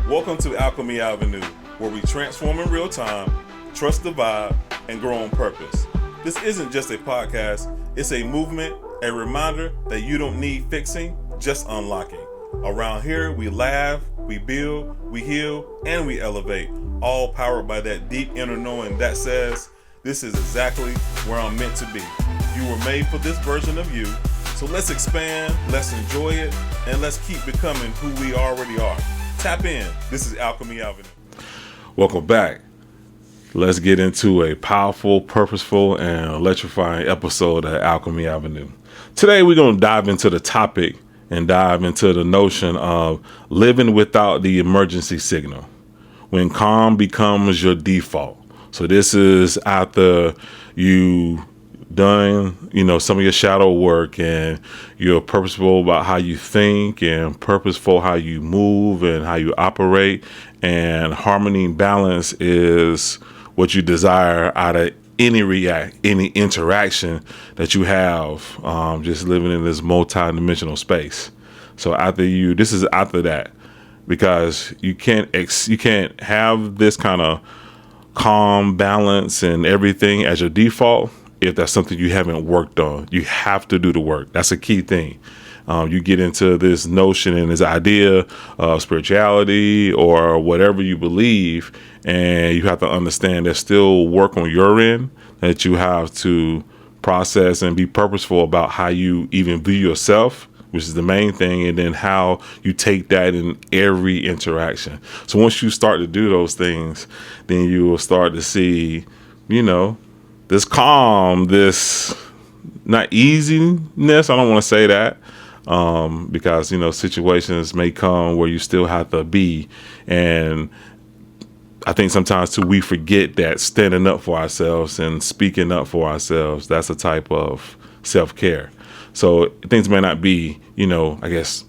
Welcome to Alchemy Avenue, where we transform in real time, trust the vibe, and grow on purpose. This isn't just a podcast, it's a movement, a reminder that you don't need fixing, just unlocking. Around here, we laugh, we build, we heal, and we elevate, all powered by that deep inner knowing that says, this is exactly where I'm meant to be. You were made for this version of you, so let's expand, let's enjoy it, and let's keep becoming who we already are. Tap in. This is Alchemy Avenue. Welcome back. Let's get into a powerful, purposeful, and electrifying episode of Alchemy Avenue. Today, we're going to dive into the topic and dive into the notion of living without the emergency signal, when calm becomes your default. So this is after you done, some of your shadow work, and you're purposeful about how you think and purposeful how you move and how you operate, and harmony and balance is what you desire out of any interaction that you have, just living in this multi-dimensional space. So this is after that, because you can't have this kind of calm, balance, and everything as your default if that's something you haven't worked on. You have to do the work. That's a key thing. You get into this notion and this idea of spirituality or whatever you believe, and you have to understand there's still work on your end that you have to process and be purposeful about how you even view yourself, which is the main thing, and then how you take that in every interaction. So once you start to do those things, then you will start to see, this calm, this not easiness. I don't want to say that, because, situations may come where you still have to be. And I think sometimes too, we forget that standing up for ourselves and speaking up for ourselves, that's a type of self-care. So things may not be, I guess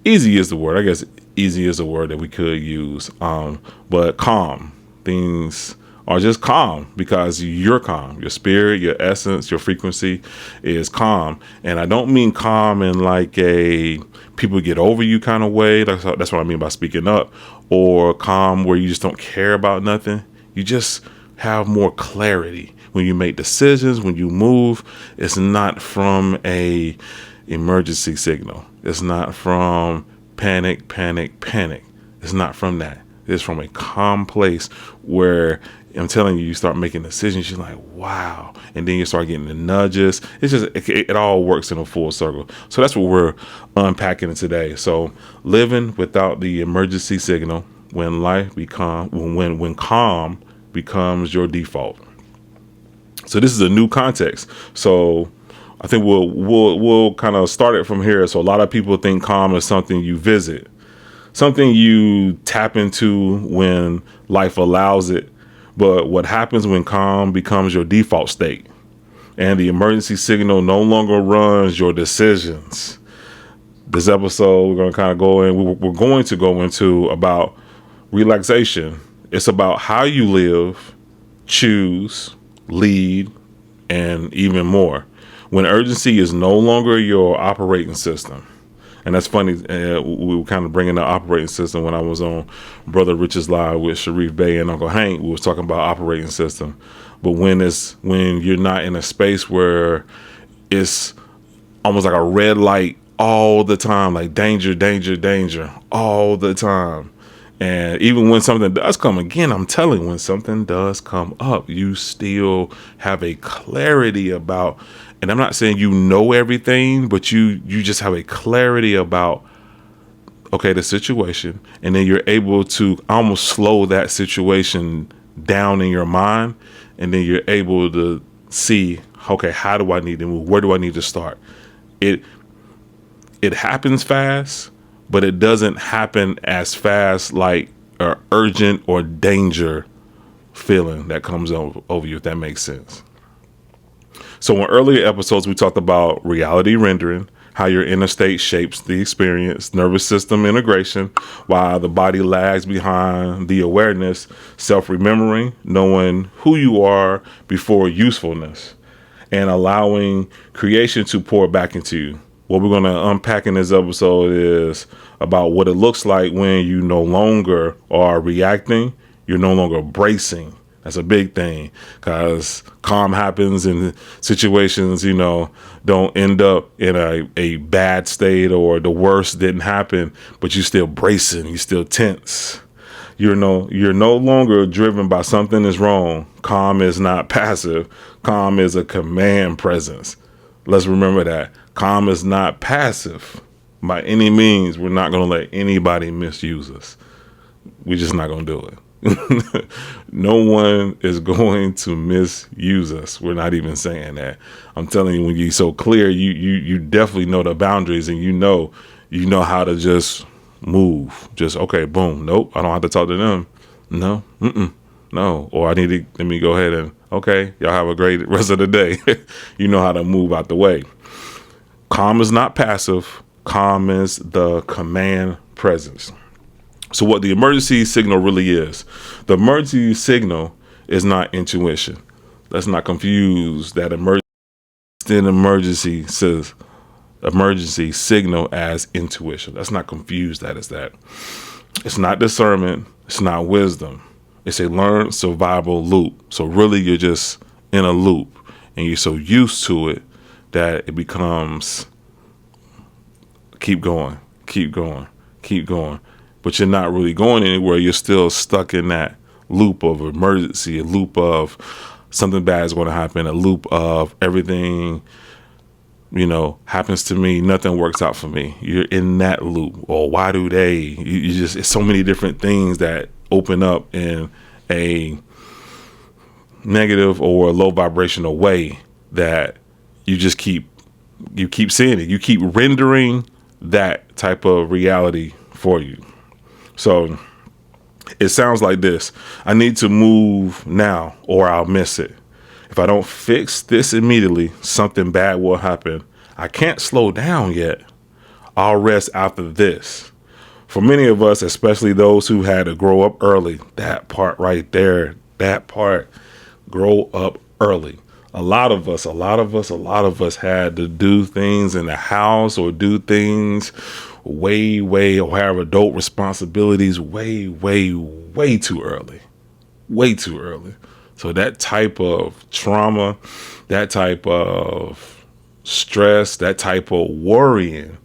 easy is the word. I guess easy is a word that we could use. But calm, things are just calm because you're calm. Your spirit, your essence, your frequency is calm. And I don't mean calm in like a people get over you kind of way. That's what I mean by speaking up. Or calm where you just don't care about nothing. You just have more clarity when you make decisions, when you move. It's not from a emergency signal. It's not from panic. It's not from that. It's from a calm place where I'm telling you, you start making decisions. You're like, wow. And then you start getting the nudges. It's just, it all works in a full circle. So that's what we're unpacking today. So living without the emergency signal when when calm becomes your default. So this is a new context. So I think we'll kind of start it from here. So a lot of people think calm is something you visit, something you tap into when life allows it. But what happens when calm becomes your default state and the emergency signal no longer runs your decisions? This episode, we're going to kind of we're going to go into about relaxation. It's about how you live, choose, lead, and even more. When urgency is no longer your operating system. And that's funny. We were kind of bringing the operating system when I was on Brother Rich's Live with Sharif Bey and Uncle Hank. We was talking about operating system. But when you're not in a space where it's almost like a red light all the time, like danger all the time. And even when something does come, again, I'm telling you, when something does come up, you still have a clarity about. And I'm not saying you know everything, but you just have a clarity about, okay, the situation. And then you're able to almost slow that situation down in your mind. And then you're able to see, okay, how do I need to move? Where do I need to start? It happens fast, but it doesn't happen as fast like an urgent or danger feeling that comes over you, if that makes sense. So in earlier episodes, we talked about reality rendering, how your inner state shapes the experience, nervous system integration, while the body lags behind the awareness, self-remembering, knowing who you are before usefulness, and allowing creation to pour back into you. What we're going to unpack in this episode is about what it looks like when you no longer are reacting, you're no longer bracing. That's a big thing, because calm happens in situations, don't end up in a bad state, or the worst didn't happen, but you're still bracing, you're still tense. You're no longer driven by something is wrong. Calm is not passive. Calm is a command presence. Let's remember that. Calm is not passive by any means. We're not going to let anybody misuse us. We're just not going to do it. No one is going to misuse us. We're not even saying that. I'm telling you, when you're so clear, you definitely know the boundaries, and you know how to just move. Just, okay, boom. Nope, I don't have to talk to them. No, no. Or let me go ahead and, okay, y'all have a great rest of the day. You know how to move out the way. Calm is not passive. Calm is the command presence. So what the emergency signal really is, the emergency signal is not intuition. Let's not confuse that emergency signal as intuition. Let's not confuse that as that. It's not discernment. It's not wisdom. It's a learned survival loop. So really, you're just in a loop, and you're so used to it that it becomes keep going, keep going, keep going. But you're not really going anywhere. You're still stuck in that loop of emergency, a loop of something bad is going to happen, a loop of everything, happens to me, nothing works out for me. You're in that loop. Or why do they? You just, it's so many different things that open up in a negative or low vibrational way that you just keep seeing it. You keep rendering that type of reality for you. So it sounds like this. I need to move now or I'll miss it. If I don't fix this immediately, something bad will happen. I can't slow down yet. I'll rest after this. For many of us, especially those who had to grow up early, that part right there, grow up early. A lot of us had to do things in the house or do things way, or have adult responsibilities way too early. Way too early. So that type of trauma, that type of stress, that type of worrying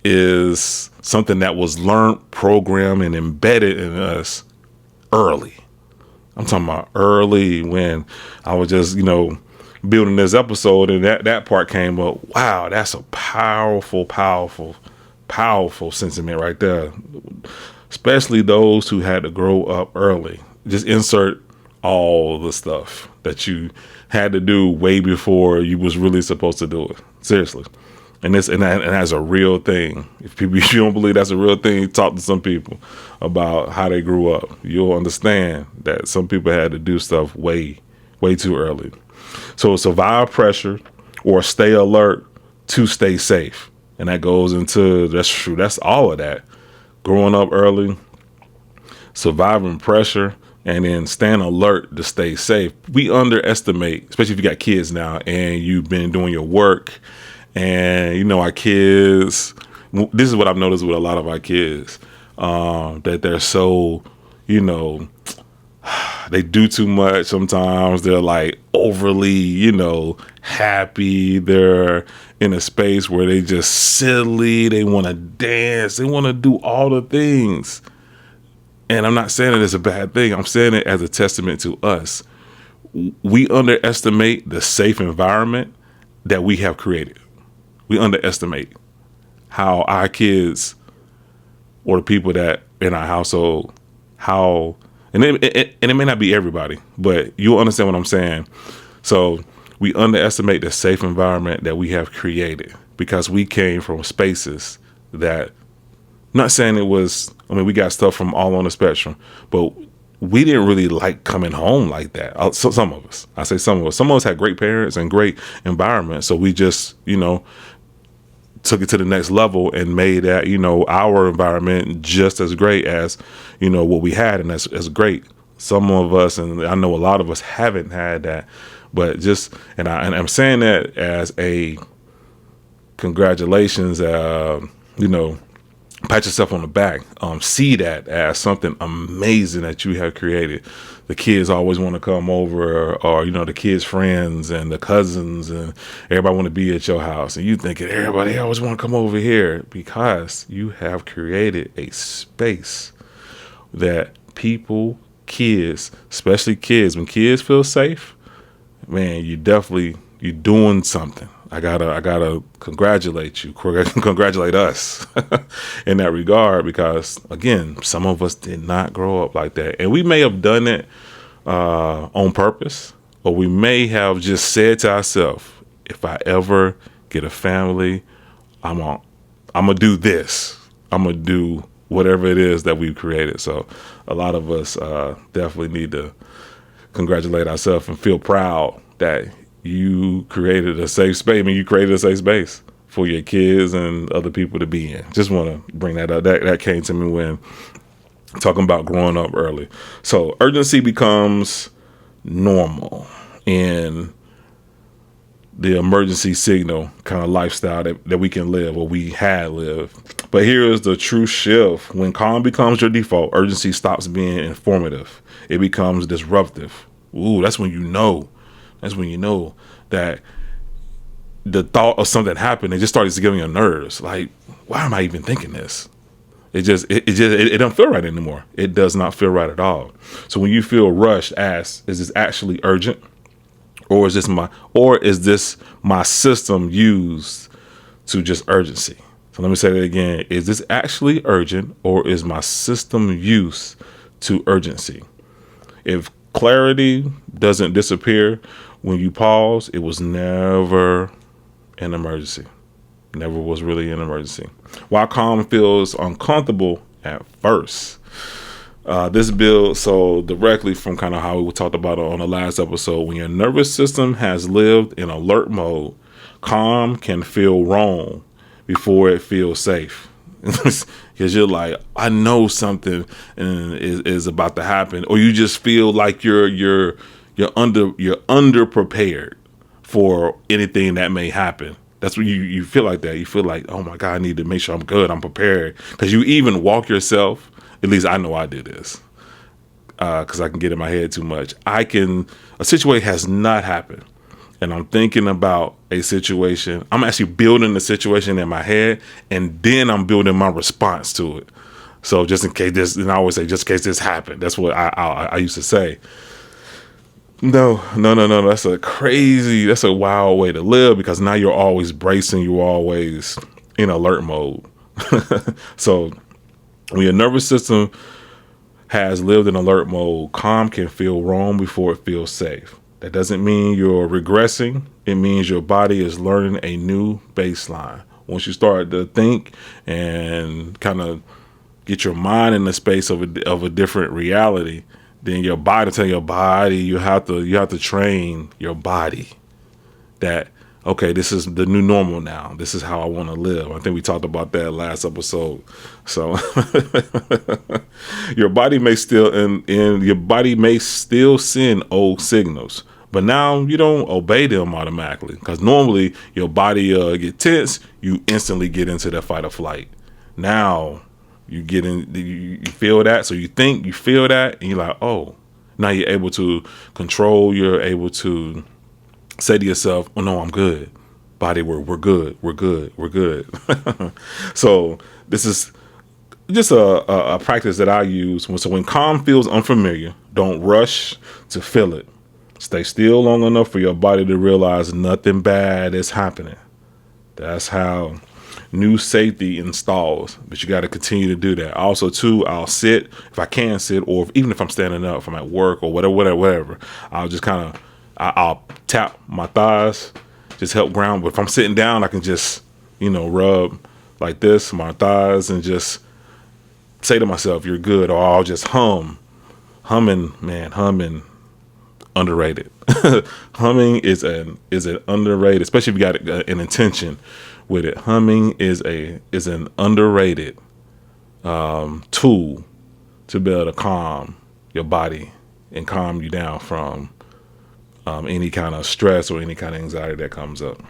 is something that was learned, programmed, and embedded in us early. I'm talking about early, when I was just, building this episode, and that part came up. Wow, that's a powerful sentiment right there. Especially those who had to grow up early. Just insert all the stuff that you had to do way before you was really supposed to do it. Seriously. And that's a real thing. If you don't believe that's a real thing, talk to some people about how they grew up. You'll understand that some people had to do stuff way too early. So survive pressure or stay alert to stay safe. And that goes into, that's true. That's all of that. Growing up early, surviving pressure, and then staying alert to stay safe. We underestimate, especially if you got kids now and you've been doing your work, and our kids, this is what I've noticed with a lot of our kids, that they're so, they do too much sometimes. They're like overly, happy. They're in a space where they just silly. They want to dance. They want to do all the things. And I'm not saying it as a bad thing. I'm saying it as a testament to us. We underestimate the safe environment that we have created. We underestimate how our kids or the people that in our household, and it may not be everybody, but you'll understand what I'm saying. So we underestimate the safe environment that we have created because we came from spaces that, I'm not saying it was, we got stuff from all on the spectrum, but we didn't really like coming home like that. So some of us had great parents and great environment. So we just, took it to the next level and made that, our environment just as great as, what we had. And that's great. Some of us, and I know a lot of us haven't had that, but just, and I'm saying that as a congratulations, pat yourself on the back. See that as something amazing that you have created. The kids always want to come over, or the kids' friends and the cousins, and everybody want to be at your house. And you thinking everybody always want to come over here because you have created a space that people, kids, especially kids, when kids feel safe, man, you're doing something. I gotta congratulate you, congratulate us in that regard, because again, some of us did not grow up like that, and we may have done it on purpose, or we may have just said to ourselves, if I ever get a family, I'm gonna do this. I'm gonna do whatever it is that we've created. So a lot of us definitely need to congratulate ourselves and feel proud that you created a safe space. I mean, you created a safe space for your kids and other people to be in. Just want to bring that up. That came to me when talking about growing up early. So urgency becomes normal in the emergency signal kind of lifestyle that we can live, or we had lived. But here is the true shift. When calm becomes your default, urgency stops being informative. It becomes disruptive. Ooh, that's when you know. That's when you know that the thought of something happened, it just starts to get on your nerves. Like, why am I even thinking this? It don't feel right anymore. It does not feel right at all. So when you feel rushed, ask, is this actually urgent? Or is this my system used to just urgency? So let me say that again. Is this actually urgent, or is my system used to urgency? If clarity doesn't disappear when you pause, it was never an emergency. Never was really an emergency. While calm feels uncomfortable at first, this builds so directly from kind of how we talked about it on the last episode. When your nervous system has lived in alert mode, calm can feel wrong before it feels safe. Because you're like, I know something is about to happen, or you just feel like you're underprepared for anything that may happen. That's when you feel like that. You feel like, oh my God, I need to make sure I'm good, I'm prepared. Because you even walk yourself. At least I know I do this. Because I can get in my head too much. A situation has not happened, and I'm thinking about a situation. I'm actually building the situation in my head, and then I'm building my response to it. So just in case this, and I always say, just in case this happened. That's what I used to say. No. That's a wild way to live, because now you're always bracing. You're always in alert mode. So when your nervous system has lived in alert mode, calm can feel wrong before it feels safe. That doesn't mean you're regressing. It means your body is learning a new baseline. Once you start to think and kind of get your mind in the space of a different reality, then your body you have to train your body that, okay, this is the new normal now. This is how I want to live. I think we talked about that last episode. So your body may still send old signals, but now you don't obey them automatically, because normally your body get tense, you instantly get into that fight or flight. Now you get in, you feel that, so you think you feel that, and you're like, oh, now you're able to control. You're able to say to yourself, oh no, I'm good. Body, we're good. So this is just a practice that I use. So when calm feels unfamiliar, don't rush to feel it. Stay still long enough for your body to realize nothing bad is happening. That's how new safety installs, but you got to continue to do that. Also, too, I'll sit if I can sit, or even if I'm standing up, if I'm at work or whatever. I'll just I'll tap my thighs, just help ground. But if I'm sitting down, I can just rub like this my thighs and just say to myself, "You're good," or I'll just humming, underrated. Humming is an underrated, especially if you got an intention with it. Humming is an underrated tool to be able to calm your body and calm you down from any kind of stress or any kind of anxiety that comes up.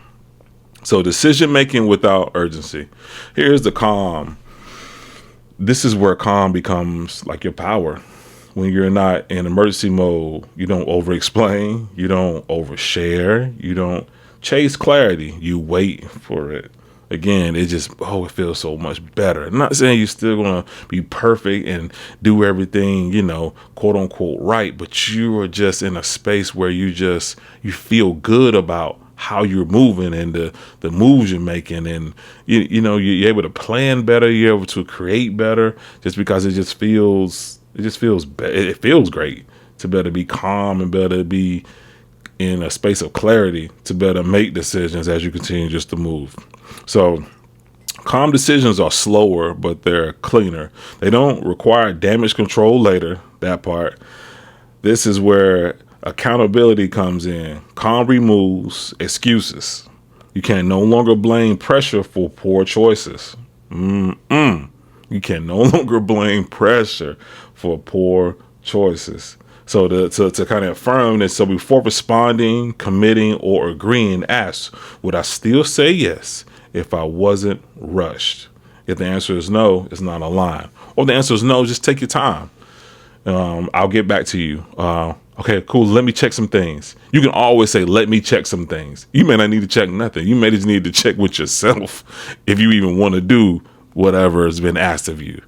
So decision making without urgency. Here's the calm. This is where calm becomes like your power. When you're not in emergency mode, you don't over explain, you don't overshare, you don't chase clarity, you wait for it. Again, it feels so much better. I'm not saying you're still gonna be perfect and do everything, quote unquote right, but you are just in a space where you feel good about how you're moving and the moves you're making, and you're able to plan better, you're able to create better, just because it feels great to better be calm and better be in a space of clarity to better make decisions as you continue just to move. So calm decisions are slower, but they're cleaner. They don't require damage control later, that part. This is where accountability comes in. Calm removes excuses. You can no longer blame pressure for poor choices. You can no longer blame pressure for poor choices. So to kind of affirm this, so before responding, committing, or agreeing, ask, would I still say yes if I wasn't rushed? If the answer is no, it's not a line. Or the answer is no, just take your time. I'll get back to you. Okay, cool. Let me check some things. You can always say, let me check some things. You may not need to check nothing. You may just need to check with yourself if you even want to do whatever has been asked of you.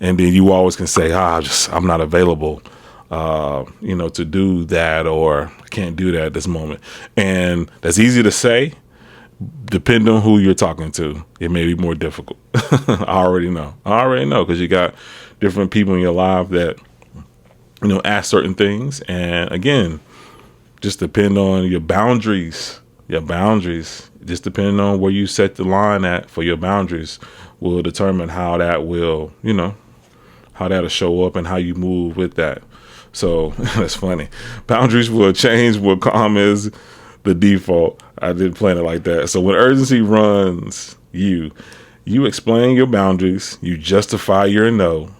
And then you always can say, I'm not available, to do that, or I can't do that at this moment. And that's easy to say. Depending on who you're talking to, it may be more difficult. I already know because you got different people in your life that, ask certain things. And again, just depend on your boundaries. Just depending on where you set the line at for your boundaries will determine how that will, how that'll show up and how you move with that. So that's funny. Boundaries will change what calm is the default. I did plan it like that. So when urgency runs you explain your boundaries, you justify your no,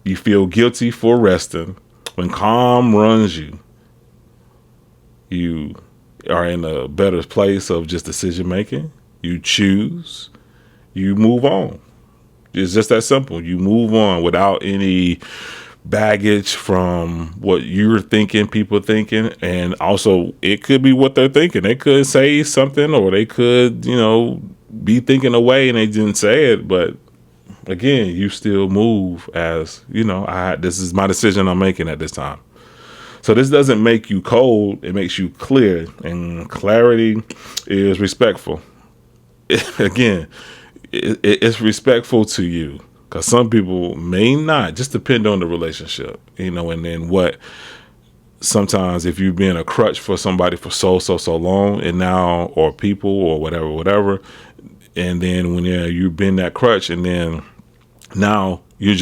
you feel guilty for resting. When calm runs you are in a better place of just decision making. You choose, you move on. It's just that simple. You move on without any baggage from what you're thinking, people thinking, and also it could be what they're thinking. They could say something, or they could, be thinking away and they didn't say it. But again, you still move as, this is my decision I'm making at this time. So this doesn't make you cold. It makes you clear, and clarity is respectful. Again, it's respectful to you. Because some people may not, just depend on the relationship, and then what, sometimes if you've been a crutch for somebody for so long, and now, or people or whatever, and then when you've been that crutch, and then now you're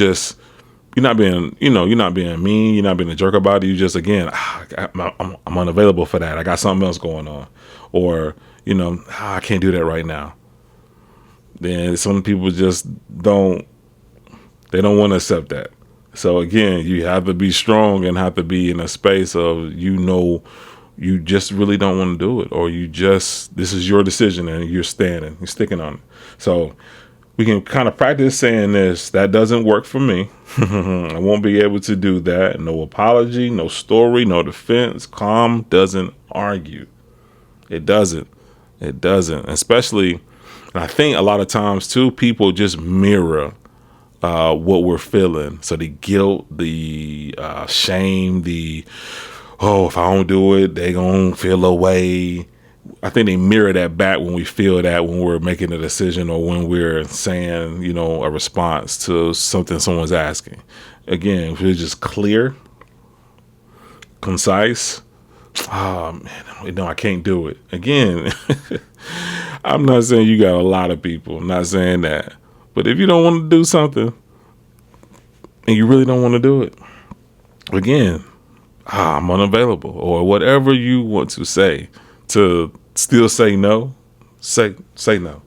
not being mean, you're not being a jerk about it. You just, again, I'm unavailable for that. I got something else going on, or, I can't do that right now. Then some people just don't want to accept that. So again, you have to be strong and have to be in a space of, you just really don't want to do it, or this is your decision and you're sticking on it. So we can kind of practice saying this: that doesn't work for me. I won't be able to do that. No apology, no story, no defense. Calm doesn't argue. It doesn't. Especially, and I think a lot of times too, people just mirror what we're feeling. So the guilt, the shame, if I don't do it, they gonna feel away. I think they mirror that back when we feel that, when we're making a decision or when we're saying, a response to something someone's asking. Again, if it's just clear, concise, I can't do it. Again, I'm not saying you got a lot of people. I'm not saying that. But if you don't want to do something and you really don't want to do it, again, I'm unavailable, or whatever you want to say to still say no, say no.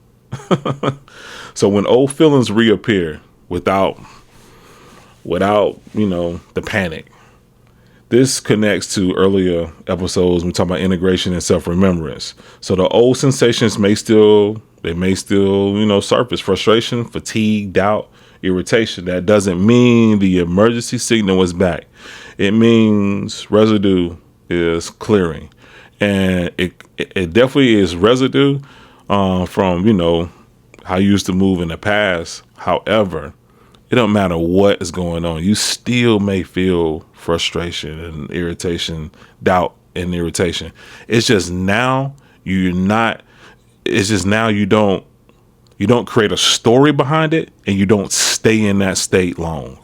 So when old feelings reappear without the panic, this connects to earlier episodes. We talk about integration and self-remembrance. So the old sensations may still surface: frustration, fatigue, doubt, irritation, that doesn't mean the emergency signal is back. It means residue is clearing. And it definitely is residue from, how you used to move in the past. However, it don't matter what is going on. You still may feel frustration and irritation, doubt and irritation. It's just now you don't create a story behind it, and you don't stay in that state long.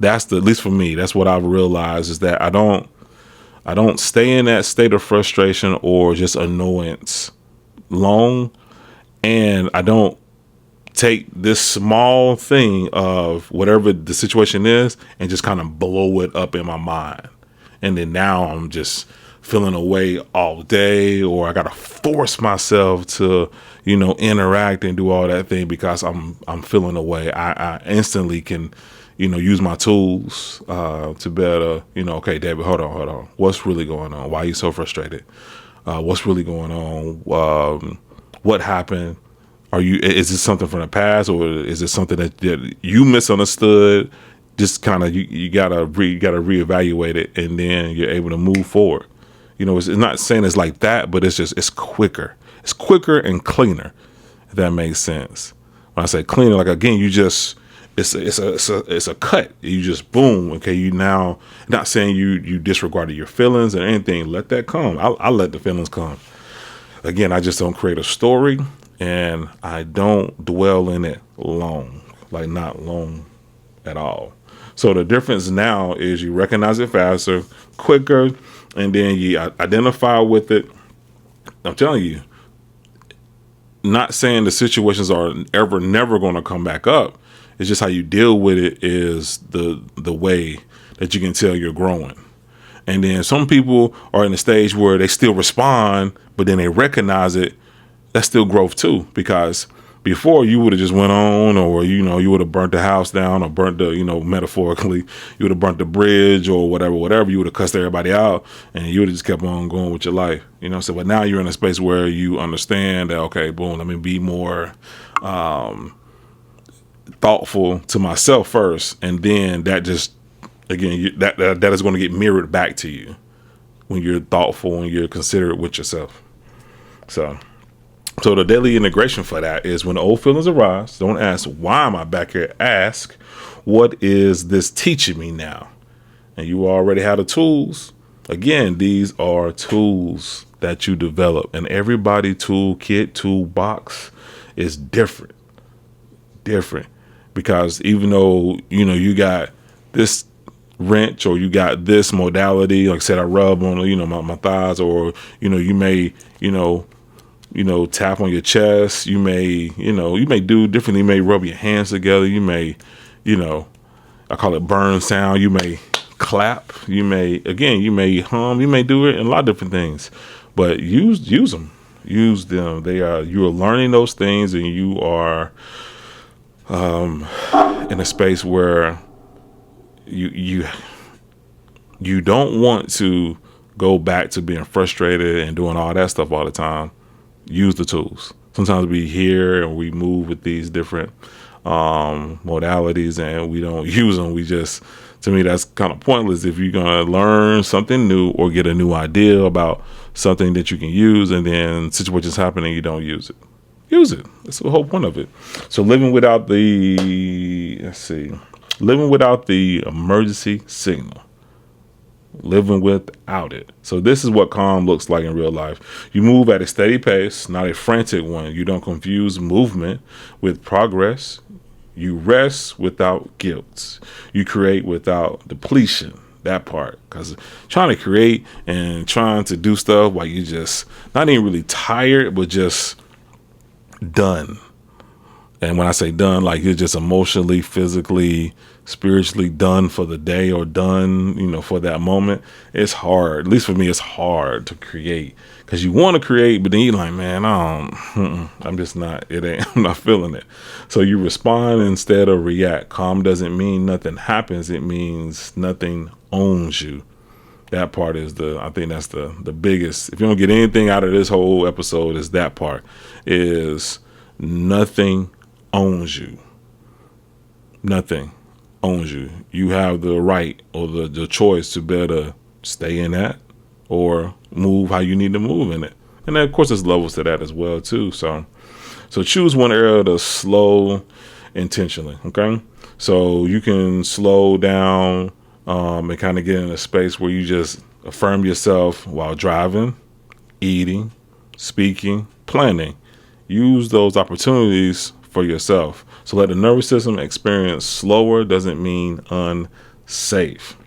At least for me, that's what I've realized, is that I don't stay in that state of frustration or just annoyance long. And I don't take this small thing of whatever the situation is and just kind of blow it up in my mind. And then now I'm just feeling away all day, or I got to force myself to, interact and do all that thing because I'm feeling away. I instantly can, use my tools to better, okay, David, hold on. What's really going on? Why are you so frustrated? What's really going on? What happened? Is this something from the past, or is it something that you misunderstood? Just kind of, you gotta reevaluate it, and then you're able to move forward. It's not saying it's like that, but it's quicker. It's quicker and cleaner, if that makes sense. When I say cleaner, like, again, it's a cut. You just boom. Okay, you now, not saying you disregarded your feelings or anything. Let that come. I let the feelings come. Again, I just don't create a story, and I don't dwell in it long, like not long at all. So the difference now is you recognize it faster, quicker, and then you identify with it. I'm telling you, not saying the situations are never going to come back up. It's just how you deal with it is the way that you can tell you're growing. And then some people are in a stage where they still respond, but then they recognize it. That's still growth too, because before you would have just went on, or, you would have burnt the house down, or burnt the, metaphorically, you would have burnt the bridge or whatever. You would have cussed everybody out, and you would have just kept on going with your life, So, but now you're in a space where you understand that, okay, boom, let me be more, thoughtful to myself first. And then that just, again, that is going to get mirrored back to you when you're thoughtful and you're considerate with yourself. So the daily integration for that is, when old feelings arise, don't ask, why am I back here? Ask, what is this teaching me now? And you already have the tools. Again, these are tools that you develop, and everybody toolbox is different, because even though, you got this wrench, or you got this modality, like I said, I rub on, my thighs, or, you may, tap on your chest. You may do differently. You may rub your hands together. You may, I call it burn sound. You may clap. You may hum. You may do it in a lot of different things, but use them. You are learning those things, and you are, in a space where you don't want to go back to being frustrated and doing all that stuff all the time. Use the tools. Sometimes we hear and we move with these different modalities, and we don't use them. To me, that's kind of pointless. If you're going to learn something new or get a new idea about something that you can use, and then situations happen and you don't use it. Use it. That's the whole point of it. So living without the emergency signal. Living without it. So this is what calm looks like in real life. You move at a steady pace, not a frantic one. You don't confuse movement with progress. You rest without guilt. You create without depletion. That part. Because trying to create and trying to do stuff while you just not even really tired, but just done. And when I say done, like you're just emotionally, physically, spiritually done for the day, or done, for that moment. It's hard. At least for me, it's hard to create, because you want to create, but then you're like, man, I'm just not, I'm not feeling it. So you respond instead of react. Calm doesn't mean nothing happens. It means nothing owns you. That part is I think that's the biggest. If you don't get anything out of this whole episode, is that part is nothing owns you. Nothing owns you. You have the right or the choice to better stay in that or move how you need to move in it. And then, of course, there's levels to that as well, too. So choose one area to slow intentionally, okay? So you can slow down and kind of get in a space where you just affirm yourself while driving, eating, speaking, planning. Use those opportunities for yourself. So let the nervous system experience slower doesn't mean unsafe.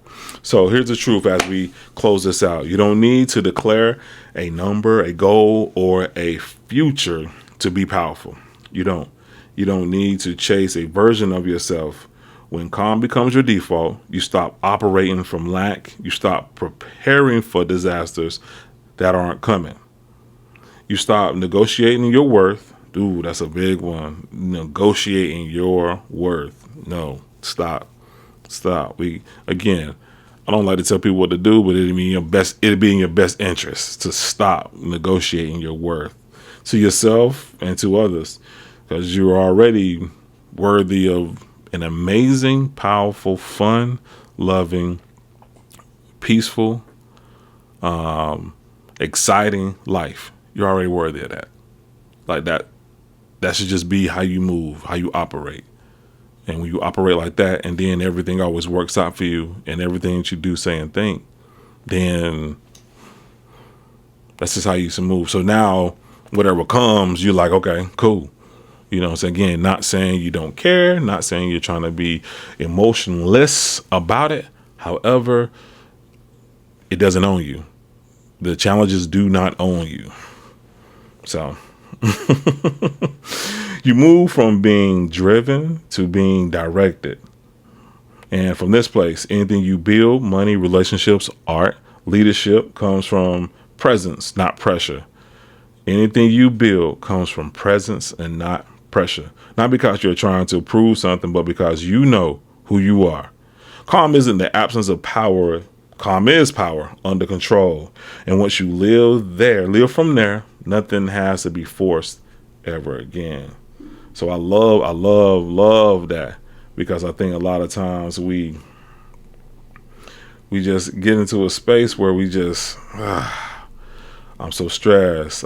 So here's the truth as we close this out. You don't need to declare a number, a goal, or a future to be powerful. You don't. You don't need to chase a version of yourself. When calm becomes your default, you stop operating from lack. You stop preparing for disasters that aren't coming. You stop negotiating your worth. Dude, that's a big one. Negotiating your worth. No, stop. I don't like to tell people what to do, but it'd be in your best interest to stop negotiating your worth to yourself and to others, because you're already worthy of an amazing, powerful, fun, loving, peaceful, exciting life. You're already worthy of that. Like that should just be how you move, how you operate. And when you operate like that, and then everything always works out for you, and everything that you do, say, and think, then that's just how you should move. So now, whatever comes, you're like, okay, cool. So again, not saying you don't care, not saying you're trying to be emotionless about it. However, it doesn't own you. The challenges do not own you. So you move from being driven to being directed. And from this place, anything you build, money, relationships, art, leadership, comes from presence, not pressure. Anything you build comes from presence and not pressure. Not because you're trying to prove something, but because you know who you are. Calm isn't the absence of power. Calm is power under control. And once you live from there, nothing has to be forced ever again. So I love that, because I think a lot of times we just get into a space where we just, I'm so stressed.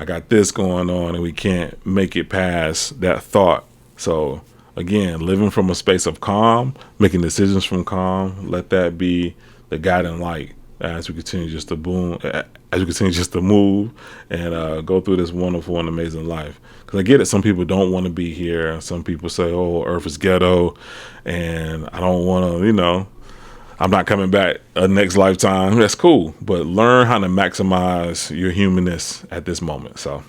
I got this going on, and we can't make it past that thought. So again, living from a space of calm, making decisions from calm, let that be the guiding light as we continue just to move and go through this wonderful and amazing life. Because I get it, some people don't want to be here. Some people say, oh, Earth is ghetto, and I don't want to, I'm not coming back a next lifetime. That's cool. But learn how to maximize your humanness at this moment. So,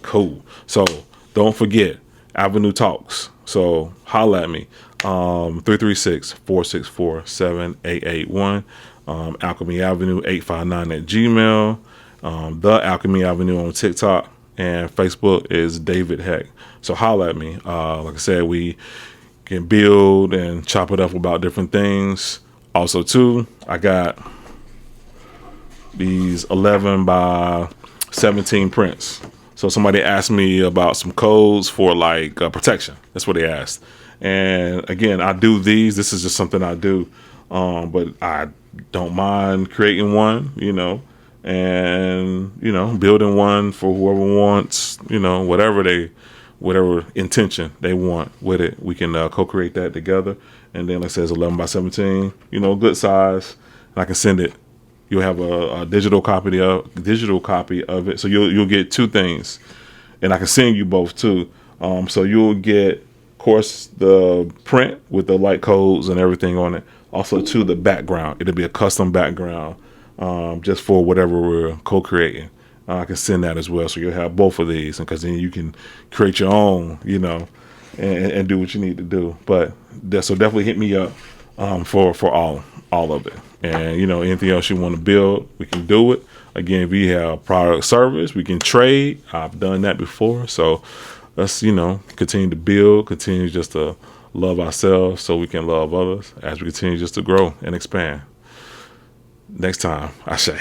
cool. So, don't forget, Avenue Talks. So, holla at me. 336-464-7881. Alchemy Avenue 859 at Gmail. The Alchemy Avenue on TikTok. And Facebook is David Heck. So, holla at me. Like I said, we can build and chop it up about different things. Also, too, I got these 11 by 17 prints. So somebody asked me about some codes for protection. That's what they asked. And again, I do these. This is just something I do. But I don't mind creating one, and, building one for whoever wants, whatever intention they want with it. We can co-create that together. And then, like I said, it's 11 by 17, good size. And I can send it. You'll have a digital copy of it. So you'll get two things, and I can send you both too. So you'll get, of course, the print with the light codes and everything on it. Also, to the background, it'll be a custom background, just for whatever we're co-creating. I can send that as well. So you'll have both of these, because then you can create your own, and do what you need to do. But so definitely hit me up for all of it. And anything else you want to build, we can do it. Again, if we have product service, we can trade. I've done that before. So let's continue to build, continue just to love ourselves so we can love others as we continue just to grow and expand. Next time, I say.